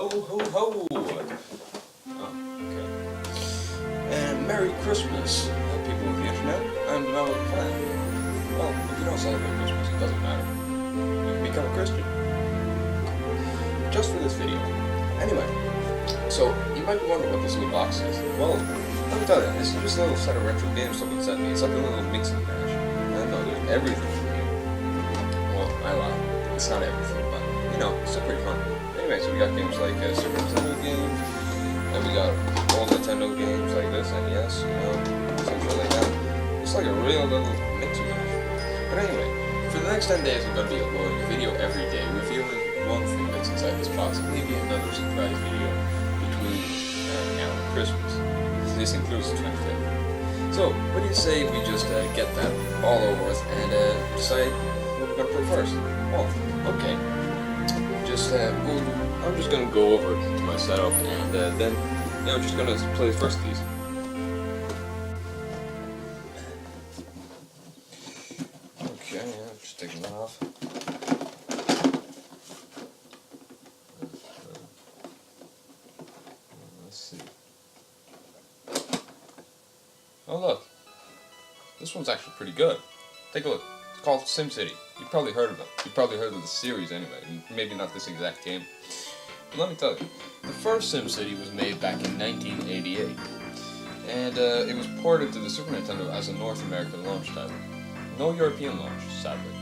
Ho ho ho! Oh, okay. And Merry Christmas, people of the internet. I'm Development Plan. Well, if you don't celebrate Christmas, it doesn't matter. You can become a Christian. Just for this video. Anyway, so you might be wondering what this little box is. Well, let me tell you, this is just a little set of retro games someone sent me. It's like a little mix and mash. I know there's everything in here. Well, I lie. It's not everything, but you know, it's still pretty fun. Anyway, so we got games like Super Nintendo games, and we got old Nintendo games like this, NES, you know, things like that. It's like a real little mix and mash. But anyway, for the next 10 days, I'm going to be uploading a video every day, revealing one thing that's inside this box, and maybe another surprise video between now and Christmas. This includes the 25th. So, what do you say we just get that all over with and decide what we're going to put first? Oh, okay. I'm just going to go over to my setup and then, you know, just going to play the first of these. Okay, yeah, just taking that off. Let's see. Oh look, this one's actually pretty good. Take a look. It's called SimCity. You've probably heard of it. You've probably heard of the series anyway, maybe not this exact game. But let me tell you, the first SimCity was made back in 1988, and it was ported to the Super Nintendo as a North American launch title. No European launch, sadly.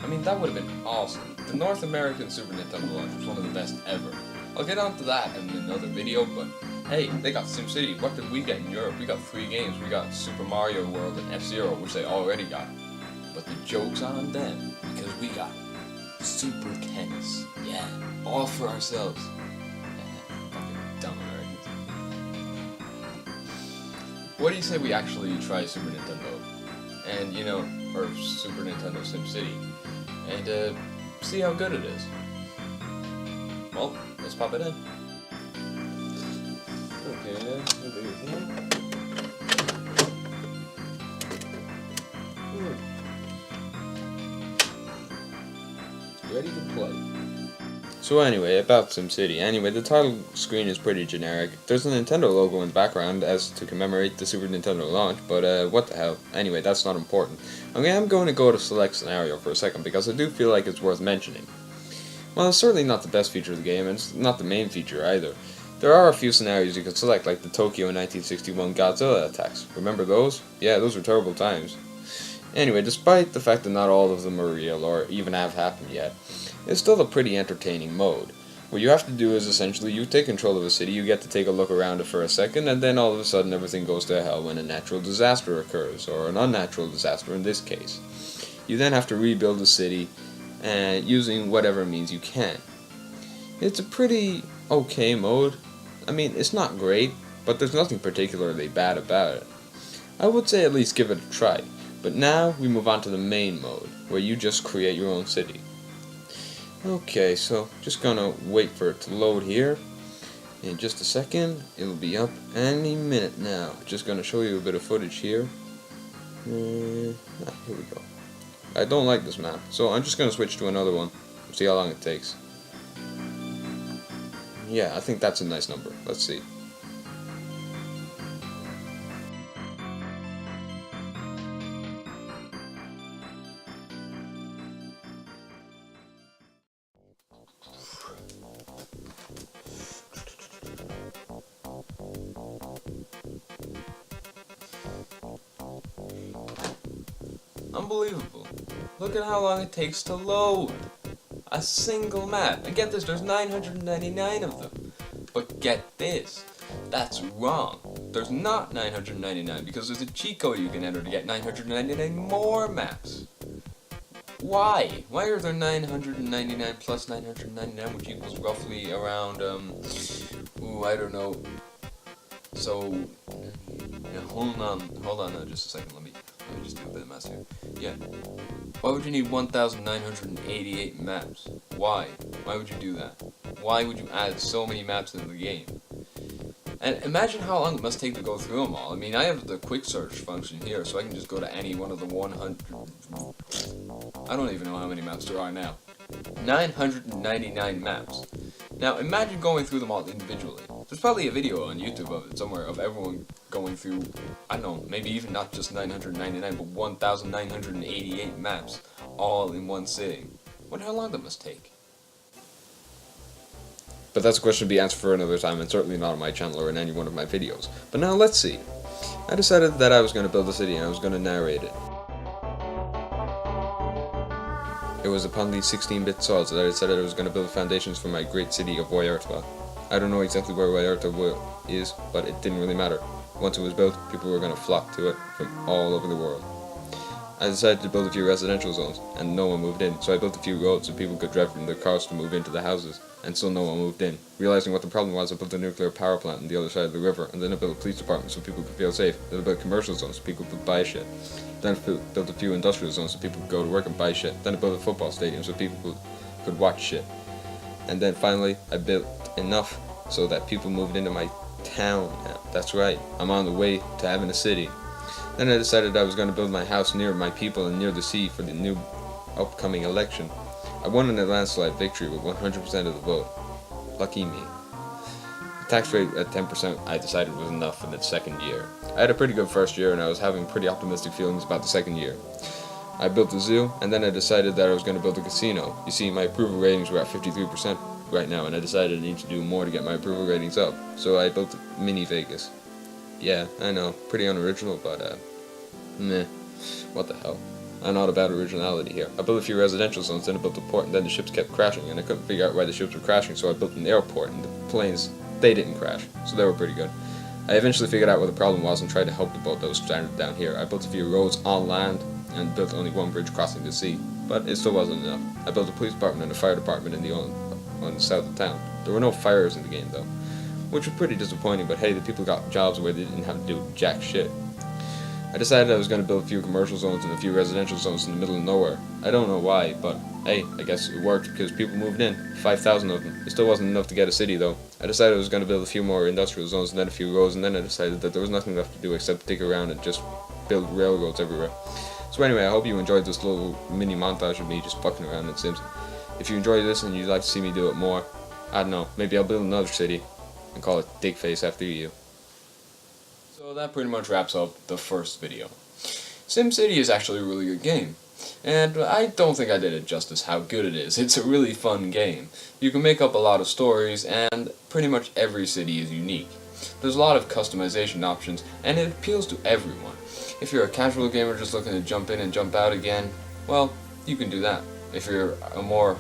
I mean, that would have been awesome. The North American Super Nintendo launch was one of the best ever. I'll get onto that in another video, but hey, they got SimCity. What did we get in Europe? We got 3 games. We got Super Mario World and F-Zero, which they already got. But the joke's on them, because we got Super Tennis. Yeah, all for ourselves. Fucking dumb Americans. What do you say we actually try Super Nintendo? And, you know, or Super Nintendo SimCity, and see how good it is. Well, let's pop it in. Okay, we'll do it here. Ready to play. So anyway, about SimCity. Anyway, the title screen is pretty generic. There's a Nintendo logo in the background as to commemorate the Super Nintendo launch, but what the hell. Anyway, that's not important. I'm going to go to select scenario for a second because I do feel like it's worth mentioning. Well, it's certainly not the best feature of the game, and it's not the main feature either. There are a few scenarios you can select, like the Tokyo 1961 Godzilla attacks. Remember those? Yeah, those were terrible times. Anyway, despite the fact that not all of them are real or even have happened yet, it's still a pretty entertaining mode. What you have to do is essentially you take control of a city, you get to take a look around it for a second, and then all of a sudden everything goes to hell when a natural disaster occurs, or an unnatural disaster in this case. You then have to rebuild the city, using whatever means you can. It's a pretty okay mode. I mean, it's not great, but there's nothing particularly bad about it. I would say at least give it a try. But now we move on to the main mode, where you just create your own city. Okay, so just gonna wait for it to load here. In just a second, it'll be up any minute now. Just gonna show you a bit of footage here. Here we go. I don't like this map, so I'm just gonna switch to another one. See how long it takes. Yeah, I think that's a nice number. Let's see. Unbelievable. Look at how long it takes to load. A single map. And get this, there's 999 of them. But get this, that's wrong. There's not 999 because there's a cheat code you can enter to get 999 more maps. Why? Why are there 999 plus 999, which equals roughly around, I don't know. So, yeah, hold on just a second, let me just do a bit of math here. Yeah. Why would you need 1,988 maps? Why? Why would you do that? Why would you add so many maps into the game? And imagine how long it must take to go through them all. I mean, I have the quick search function here, so I can just go to any one of the 100... I don't even know how many maps there are now. 999 maps. Now imagine going through them all individually. There's probably a video on YouTube of it somewhere of everyone going through, I don't know, maybe even not just 999 but 1988 maps all in one sitting. Wonder how long that must take. But that's a question to be answered for another time, and certainly not on my channel or in any one of my videos. But now let's see. I decided that I was going to build a city and I was going to narrate it. It was upon these 16-bit soils that I decided I was going to build the foundations for my great city of Vallarta. I don't know exactly where Vallarta is, but it didn't really matter. Once it was built, people were going to flock to it from all over the world. I decided to build a few residential zones, and no one moved in, so I built a few roads so people could drive from their cars to move into the houses, and still no one moved in. Realizing what the problem was, I built a nuclear power plant on the other side of the river, and then I built a police department so people could feel safe. Then I built commercial zones so people could buy shit. Then I built a few industrial zones so people could go to work and buy shit. Then I built a football stadium so people could watch shit. And then finally, I built enough so that people moved into my town now. That's right, I'm on the way to having a city. Then I decided I was going to build my house near my people and near the sea for the new upcoming election. I won in a landslide victory with 100% of the vote. Lucky me. The tax rate at 10% I decided was enough for the second year. I had a pretty good first year and I was having pretty optimistic feelings about the second year. I built a zoo and then I decided that I was going to build a casino. You see, my approval ratings were at 53% right now and I decided I need to do more to get my approval ratings up. So I built a mini Vegas. Yeah, I know, pretty unoriginal, but meh, what the hell. I'm not about originality here. I built a few residential zones, then I built a port, and then the ships kept crashing, and I couldn't figure out why the ships were crashing, so I built an airport, and the planes, they didn't crash, so they were pretty good. I eventually figured out what the problem was and tried to help the boat that was stranded down here. I built a few roads on land, and built only one bridge crossing the sea, but it still wasn't enough. I built a police department and a fire department on the south of town. There were no fires in the game, though, which was pretty disappointing, but hey, the people got jobs where they didn't have to do jack shit. I decided I was going to build a few commercial zones and a few residential zones in the middle of nowhere. I don't know why, but hey, I guess it worked because people moved in. 5,000 of them. It still wasn't enough to get a city though. I decided I was going to build a few more industrial zones and then a few roads, and then I decided that there was nothing left to do except dig around and just build railroads everywhere. So anyway, I hope you enjoyed this little mini montage of me just fucking around in Sims. If you enjoyed this and you'd like to see me do it more, I don't know, maybe I'll build another city and call it Digface after you. So that pretty much wraps up the first video. SimCity is actually a really good game, and I don't think I did it justice how good it is. It's a really fun game. You can make up a lot of stories, and pretty much every city is unique. There's a lot of customization options, and it appeals to everyone. If you're a casual gamer just looking to jump in and jump out again, well, you can do that. If you're a more,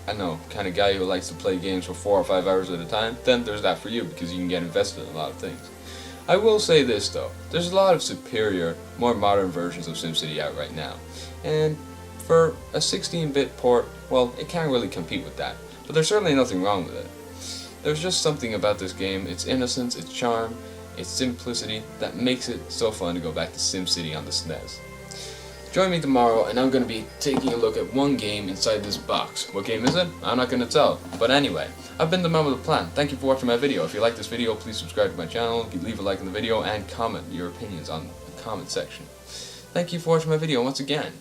I don't know, kind of guy who likes to play games for 4 or 5 hours at a time, then there's that for you, because you can get invested in a lot of things. I will say this though, there's a lot of superior, more modern versions of SimCity out right now, and for a 16-bit port, well, it can't really compete with that, but there's certainly nothing wrong with it. There's just something about this game, its innocence, its charm, its simplicity, that makes it so fun to go back to SimCity on the SNES. Join me tomorrow and I'm going to be taking a look at one game inside this box. What game is it? I'm not going to tell. But anyway, I've been the man with a plan. Thank you for watching my video. If you like this video, please subscribe to my channel, leave a like on the video, and comment your opinions on the comment section. Thank you for watching my video once again.